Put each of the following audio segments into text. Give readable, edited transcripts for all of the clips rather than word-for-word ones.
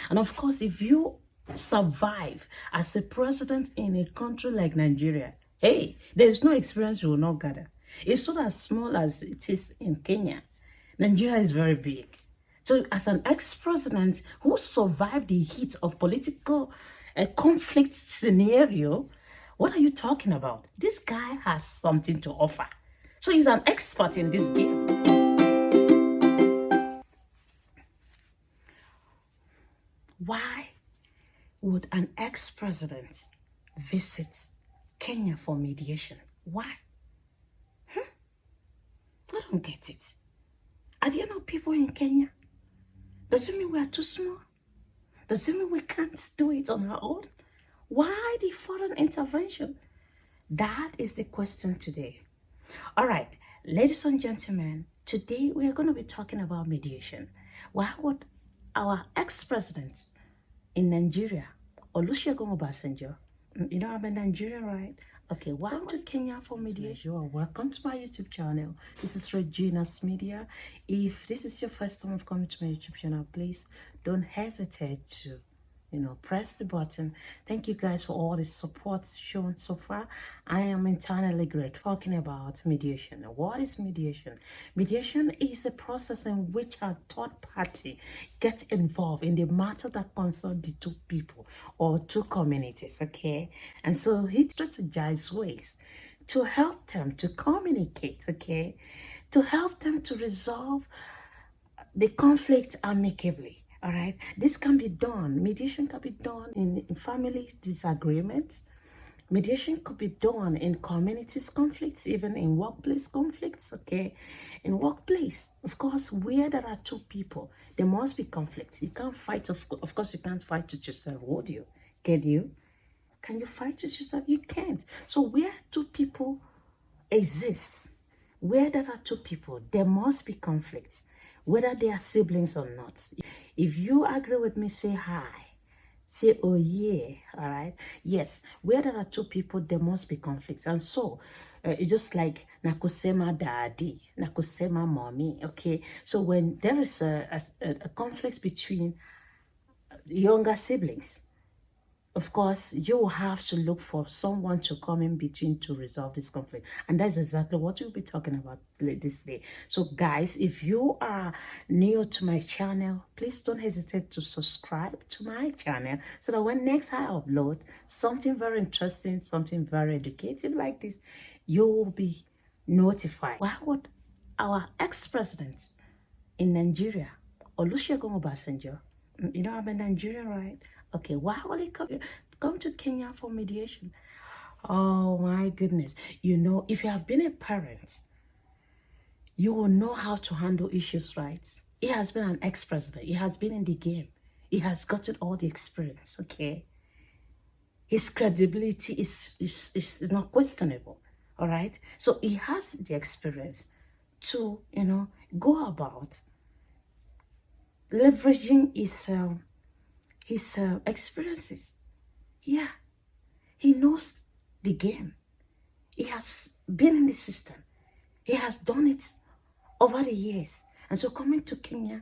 And of course, if you survive as a president in a country like Nigeria, hey, there's no experience you will not gather. It's not as small as it is in Kenya. Nigeria is very big. So as an ex-president who survived the heat of political conflict scenario, what are you talking about? This guy has something to offer. So he's an expert in this game. Why would an ex-president visit Kenya for mediation? Why? I don't get it. Are there no people in Kenya? Does it mean we are too small? Does it mean we can't do it on our own? Why the foreign intervention? That is the question today. All right, ladies and gentlemen, today we are going to be talking about mediation. Why would our ex-president in Nigeria, Olusegun Obasanjo, you know I'm a Nigerian, right? Okay, welcome to Kenya for mediation. You are welcome to my YouTube channel. This is Regina's Media. If this is your first time of coming to my YouTube channel, please don't hesitate to press the button. Thank you guys for all the support shown so far. I am eternally grateful. Talking about mediation. What is mediation? Mediation is a process in which a third party gets involved in the matter that concerns the two people or two communities, okay? And so he strategizes ways to help them to communicate, okay? To help them to resolve the conflict amicably. All right, this can be done. Mediation can be done in family disagreements. Mediation could be done in communities conflicts, even in workplace conflicts, okay? In workplace, of course, where there are two people, there must be conflicts. You can't fight, of course, you can't fight with yourself, would you? Can you? Can you fight with yourself? You can't. So where two people exist, where there are two people, there must be conflicts, whether they are siblings or not. If you agree with me, say hi. Say, oh yeah, all right? Yes, where there are two people, there must be conflicts. And so, it's just like nakusema daddy, nakusema mommy, okay? So when there is a conflict between younger siblings, of course, you will have to look for someone to come in between to resolve this conflict. And that's exactly what we'll be talking about this day. So guys, if you are new to my channel, please don't hesitate to subscribe to my channel so that when next I upload something very interesting, something very educative like this, you will be notified. Why would our ex-president in Nigeria, Olusegun Obasanjo, you know I'm a Nigerian, right? Okay, why will he come to Kenya for mediation? Oh my goodness. You know, if you have been a parent, you will know how to handle issues, right? He has been an ex-president. He has been in the game. He has gotten all the experience, okay? His credibility is not questionable, all right? So he has the experience to, go about leveraging his experiences. Yeah, he knows the game. He has been in the system. He has done it over the years. And so coming to Kenya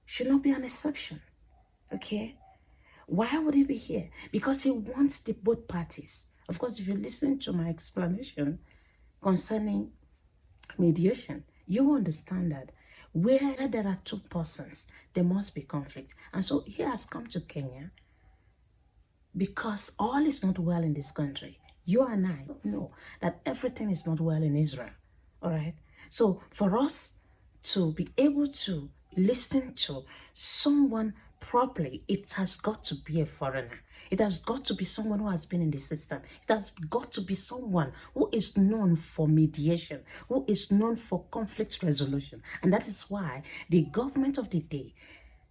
should not be an exception, okay? Why would he be here? Because he wants the both parties. Of course, if you listen to my explanation concerning mediation, you understand that where there are two persons, there must be conflict. And so he has come to Kenya because all is not well in this country. You and I know that everything is not well in Israel, all right? So for us to be able to listen to someone properly, it has got to be a foreigner. It has got to be someone who has been in the system. It has got to be someone who is known for mediation, who is known for conflict resolution. And that is why the government of the day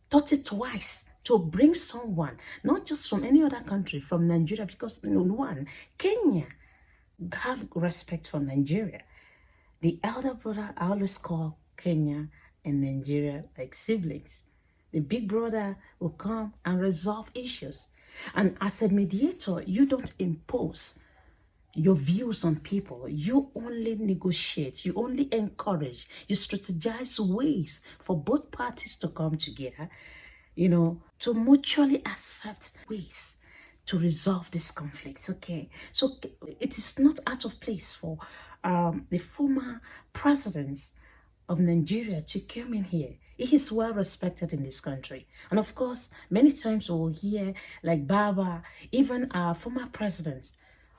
thought it twice to bring someone, not just from any other country, from Nigeria, because one, Kenya have respect for Nigeria. The elder brother, I always call Kenya and Nigeria like siblings. The big brother will come and resolve issues. And as a mediator, you don't impose your views on people. You only negotiate. You only encourage. You strategize ways for both parties to come together, to mutually accept ways to resolve this conflict. Okay, so it is not out of place for the former presidents of Nigeria to come in here. He is well respected in this country. And of course, many times we'll hear like Baba, even our former president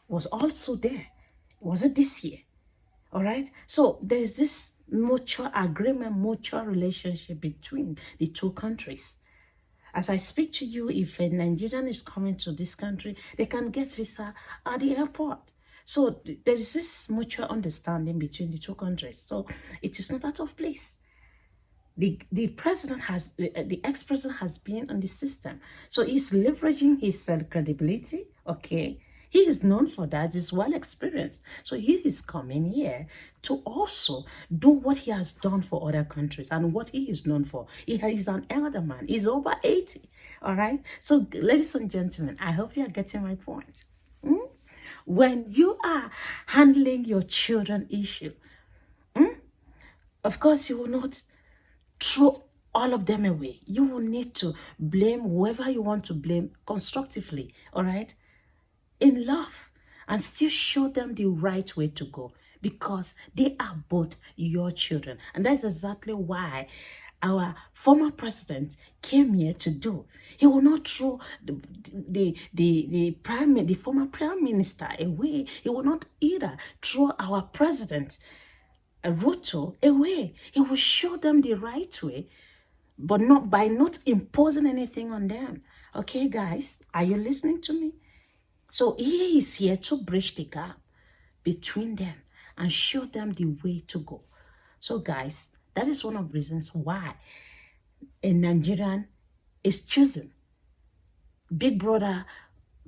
was also there. Was it this year? All right. So there's this mutual agreement, mutual relationship between the two countries. As I speak to you, if a Nigerian is coming to this country, they can get visa at the airport. So there's this mutual understanding between the two countries. So it is not out of place. The president has, the ex-president has been on the system. So he's leveraging his credibility, okay? He is known for that. He's well experienced. So he is coming here to also do what he has done for other countries and what he is known for. He is an elder man. He's over 80, all right? So ladies and gentlemen, I hope you are getting my point. When you are handling your children issue, of course, you will not throw all of them away. You will need to blame whoever you want to blame constructively, all right? In love, and still show them the right way to go, because they are both your children. And that's exactly why our former president came here to do. He will not throw the former prime minister away. He will not either throw our president Ruto away. He will show them the right way, but not by not imposing anything on them. Okay, guys, are you listening to me? So he is here to bridge the gap between them and show them the way to go. So guys, that is one of the reasons why a Nigerian is chosen. Big Brother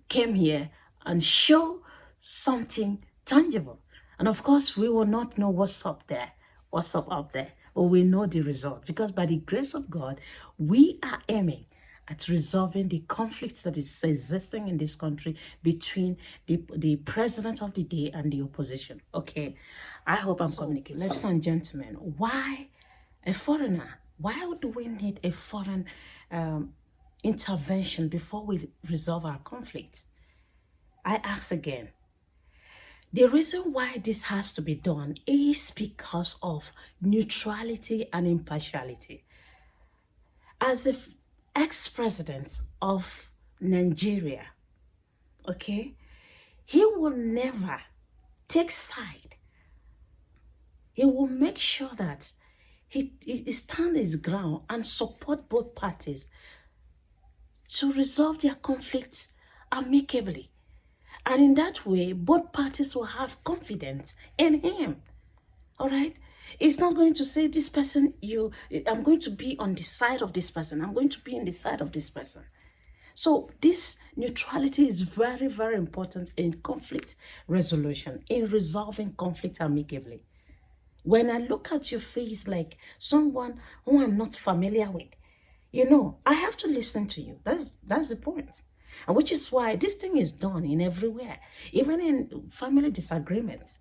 came here and show something tangible. And of course, we will not know what's up there, what's up there, but we know the result, because by the grace of God, we are aiming at resolving the conflicts that is existing in this country between the president of the day and the opposition. Okay, I hope I'm communicating. Ladies and gentlemen, why a foreigner? Why do we need a foreign intervention before we resolve our conflicts? I ask again. The reason why this has to be done is because of neutrality and impartiality. As if ex-president of Nigeria, okay, he will never take side. He will make sure that he stands his ground and support both parties to resolve their conflicts amicably. And in that way, both parties will have confidence in him. All right? It's not going to say this person, I'm going to be on the side of this person. I'm going to be on the side of this person. So this neutrality is very, very important in conflict resolution, in resolving conflict amicably. When I look at your face like someone who I'm not familiar with, I have to listen to you. That's the point. And which is why this thing is done in everywhere, even in family disagreements.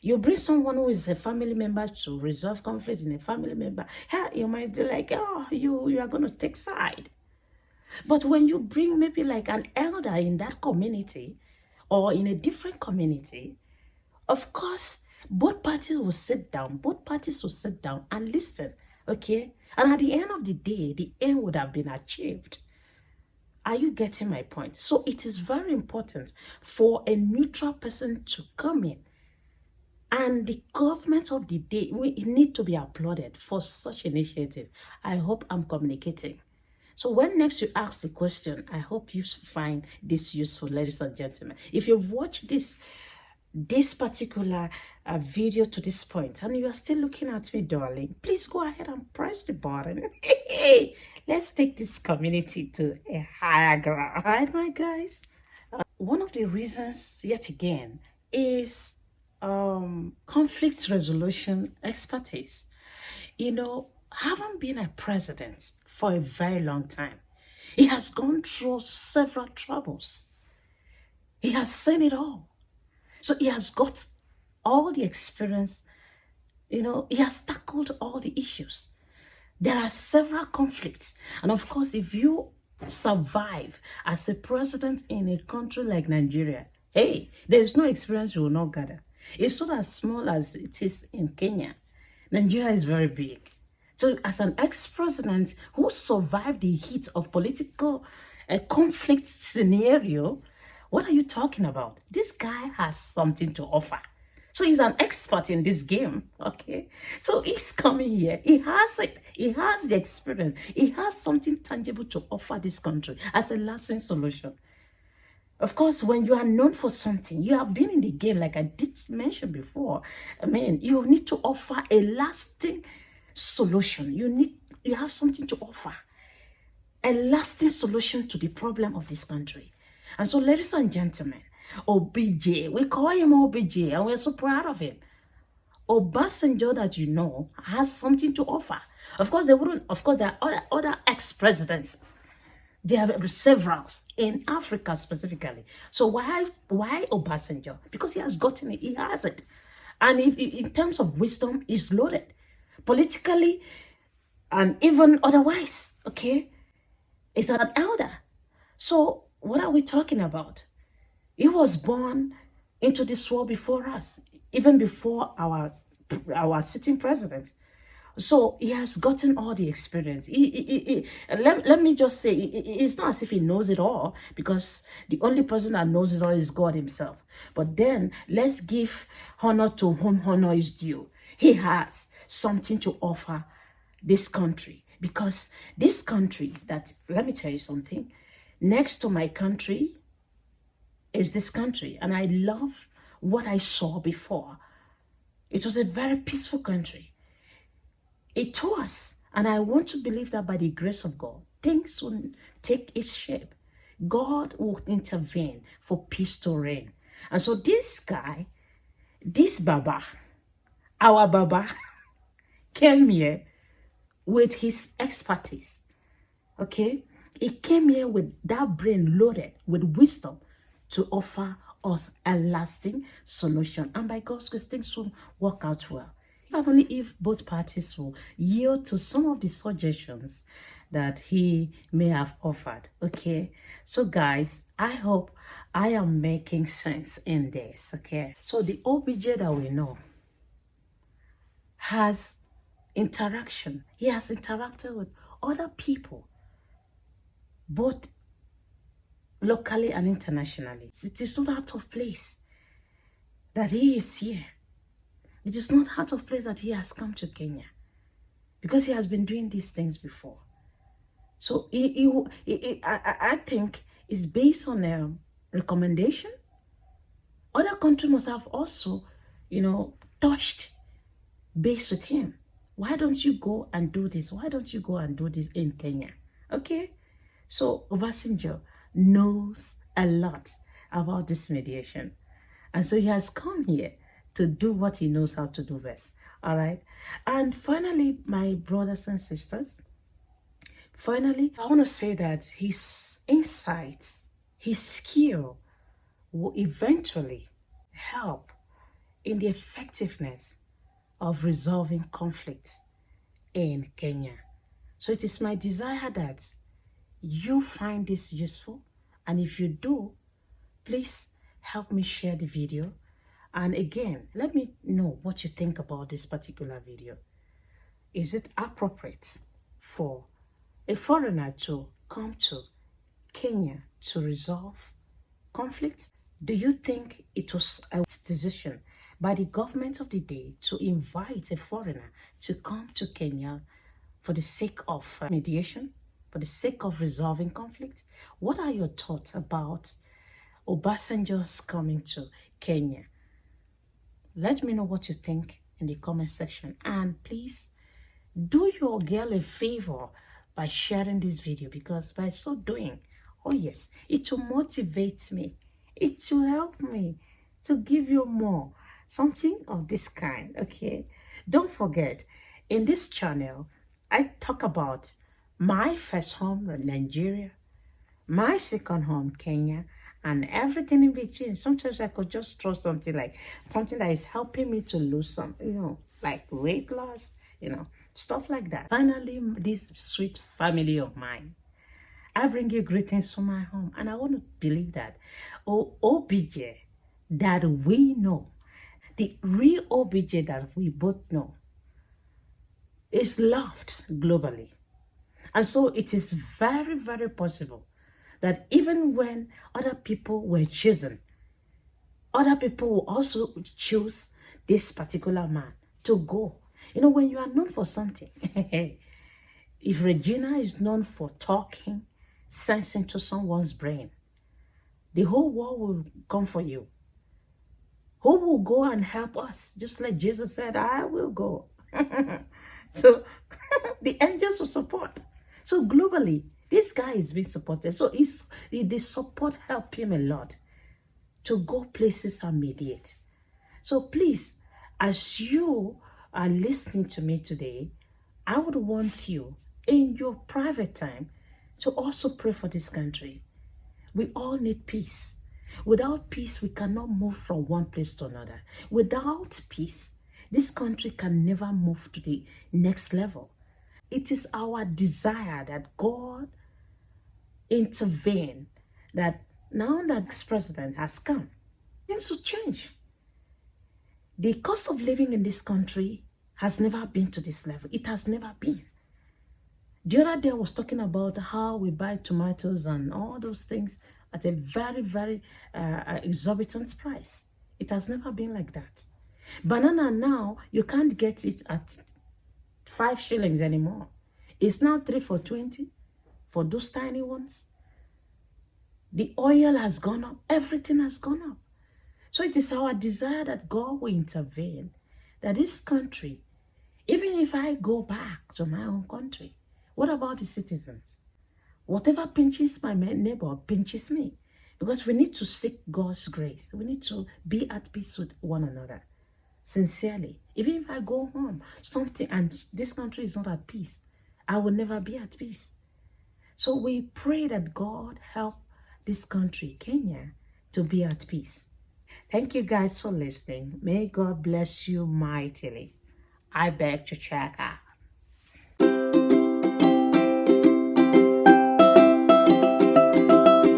You bring someone who is a family member to resolve conflicts in a family member, you might be like, oh, you are going to take side. But when you bring maybe like an elder in that community or in a different community, of course, both parties will sit down and listen, okay? And at the end of the day, the end would have been achieved. Are you getting my point? So it is very important for a neutral person to come in. And the government of the day, we need to be applauded for such initiative. I hope I'm communicating. So when next you ask the question, I hope you find this useful, ladies and gentlemen. If you've watched this particular video to this point and you are still looking at me, darling, please go ahead and press the button. Hey, let's take this community to a higher ground. All right, my guys? One of the reasons, yet again, is conflict resolution expertise. Haven't been a president for a very long time. He has gone through several troubles. He has seen it all. So he has got all the experience, he has tackled all the issues There are several conflicts. And of course, if you survive as a president in a country like Nigeria, hey, there's no experience you will not gather. It's not as small as it is in Kenya. Nigeria is very big. So as an ex-president who survived the heat of political conflict scenario, what are you talking about? This guy has something to offer. So he's an expert in this game, okay? So he's coming here. He has it. He has the experience. He has something tangible to offer this country as a lasting solution. Of course, when you are known for something, you have been in the game, like I did mention before. I mean, you need to offer a lasting solution. You have something to offer. A lasting solution to the problem of this country. And so, ladies and gentlemen, OBJ, we call him OBJ, and we're so proud of him. Obasanjo, that you know, has something to offer. Of course, there are other ex-presidents. There are several in Africa specifically. So why Obasanjo? Because he has gotten it. He has it. And if in terms of wisdom, he's loaded. Politically and even otherwise, okay? He's an elder. So what are we talking about? He was born into this world before us, even before our sitting president. So he has gotten all the experience. Let me just say, it's not as if he knows it all, because the only person that knows it all is God himself. But then let's give honor to whom honor is due. He has something to offer this country, because this country, let me tell you something, next to my country is this country. And I love what I saw before. It was a very peaceful country. It was, and I want to believe that by the grace of God, things will take its shape. God will intervene for peace to reign. And so this guy, this Baba, our Baba, came here with his expertise. Okay? He came here with that brain loaded with wisdom to offer us a lasting solution. And by God's grace, things will work out well. Not only if both parties will yield to some of the suggestions that he may have offered. Okay, so guys, I hope I am making sense in this. Okay, so the OBJ that we know has interaction. He has interacted with other people, both locally and internationally. It is not out of place that he is here. It is not out of place that he has come to Kenya, because he has been doing these things before. So I think it's based on a recommendation. Other countries must have also, touched base with him. Why don't you go and do this? Why don't you go and do this in Kenya? Okay? So Obasanjo knows a lot about this mediation. And so he has come here to do what he knows how to do best. All right. And finally, my brothers and sisters, I want to say that his insights, his skill will eventually help in the effectiveness of resolving conflicts in Kenya. So it is my desire that you find this useful. And if you do, please help me share the video. And again, let me know what you think about this particular video. Is it appropriate for a foreigner to come to Kenya to resolve conflicts? Do you think it was a decision by the government of the day to invite a foreigner to come to Kenya for the sake of mediation, for the sake of resolving conflicts? What are your thoughts about Obasanjo's coming to Kenya? Let me know what you think in the comment section. And please do your girl a favor by sharing this video, because by so doing, oh yes, it will motivate me. It will help me to give you more, something of this kind, okay? Don't forget, in this channel, I talk about my first home, Nigeria, my second home, Kenya, and everything in between. Sometimes I could just throw something that is helping me to lose some, like weight loss, Stuff like that. Finally, this sweet family of mine, I bring you greetings from my home. And I want to believe that OBJ that we know, the real OBJ that we both know, is loved globally. And so it is very, very possible that even when other people were chosen, other people will also choose this particular man to go. You know, when you are known for something, if Regina is known for talking sense into someone's brain, the whole world will come for you. Who will go and help us? Just like Jesus said, I will go. So the angels will support. So globally, this guy is being supported. So the support helped him a lot to go places and mediate. So please, as you are listening to me today, I would want you in your private time to also pray for this country. We all need peace. Without peace, we cannot move from one place to another. Without peace, this country can never move to the next level. It is our desire that God intervene, that now that this president has come, things will change. The cost of living in this country has never been to this level. It has never been. The other day I was talking about how we buy tomatoes and all those things at a very, very exorbitant price. It has never been like that. Banana now, you can't get it at 5 shillings anymore. It's now 3 for 20 for those tiny ones. The oil has gone up. Everything has gone up. So it is our desire that God will intervene, that this country, even if I go back to my own country, what about the citizens? Whatever pinches my neighbor pinches me. Because we need to seek God's grace. We need to be at peace with one another. Sincerely. Even if I go home, something, and this country is not at peace, I will never be at peace. So we pray that God help this country, Kenya, to be at peace. Thank you guys for listening. May God bless you mightily. I beg to check out.